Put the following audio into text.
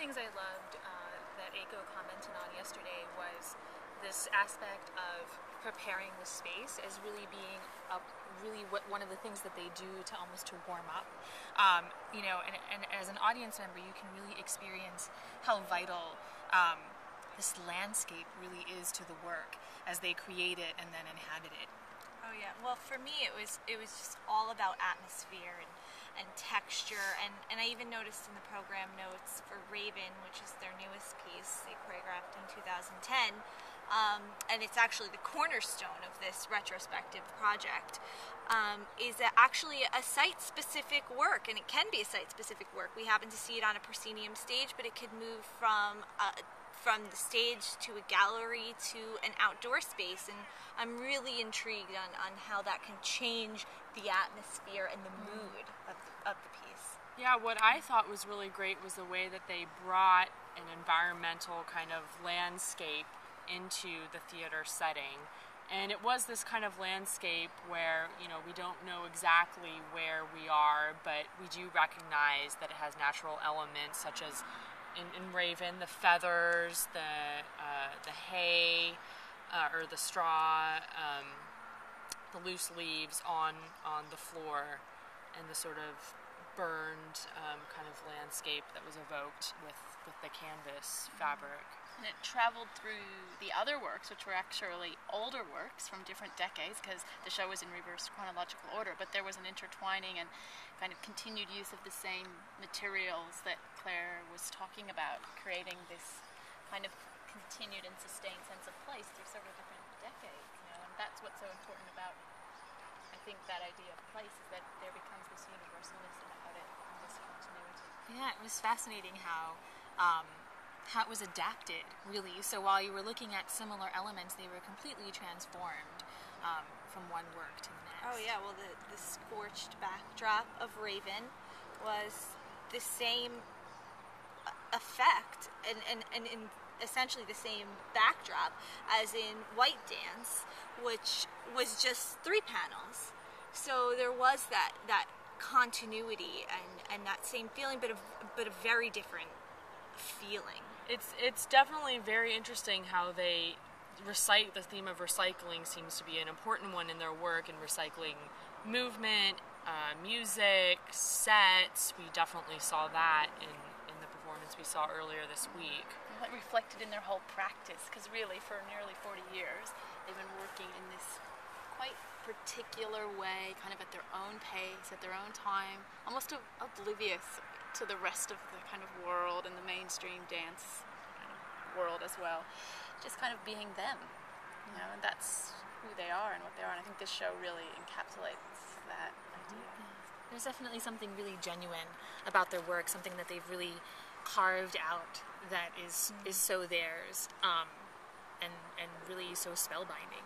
things I loved that Eiko commented on yesterday was this aspect of preparing the space as really being one of the things that they do to almost to warm up. You know, and as an audience member, you can really experience how vital this landscape really is to the work as they create it and then inhabit it. Oh yeah, well for me it was just all about atmosphere and texture, and I even noticed in the program notes for Raven, which is their newest piece they choreographed in 2010, and it's actually the cornerstone of this retrospective project, is actually a site-specific work, and it can be a site-specific work. We happen to see it on a proscenium stage, but it could move from the stage to a gallery to an outdoor space, and I'm really intrigued on how that can change the atmosphere and the mood of the piece. Yeah, what I thought was really great was the way that they brought an environmental kind of landscape into the theater setting. And it was this kind of landscape where, you know, we don't know exactly where we are, but we do recognize that it has natural elements such as in Raven, the feathers, the hay, or the straw, the loose leaves on the floor, and the sort of burned kind of landscape that was evoked with the canvas fabric. And it traveled through the other works, which were actually older works from different decades, because the show was in reverse chronological order, but there was an intertwining and kind of continued use of the same materials that Claire was talking about, creating this kind of continued and sustained sense of place through several different decades, you know, and that's what's so important about, I think, that idea of place, is that there becomes this universalness about it, and this continuity. Yeah, it was fascinating how it was adapted, really. So while you were looking at similar elements, they were completely transformed from one work to the next. Oh yeah, well the scorched backdrop of Raven was the same effect and in essentially the same backdrop as in White Dance, which was just 3 panels. So there was that continuity and that same feeling, but a very different feeling. It's definitely very interesting how they recite the theme of recycling. Seems to be an important one in their work, and recycling movement, music, sets. We definitely saw that in the performance we saw earlier this week. Well, it reflected in their whole practice, because really for nearly 40 years they've been working in this quite particular way, kind of at their own pace, at their own time, almost oblivious to the rest of the kind of world and the mainstream dance kind of world as well. Just kind of being them, you know, and that's who they are and what they are. And I think this show really encapsulates that idea. There's definitely something really genuine about their work, something that they've really carved out that is so theirs, and really so spellbinding.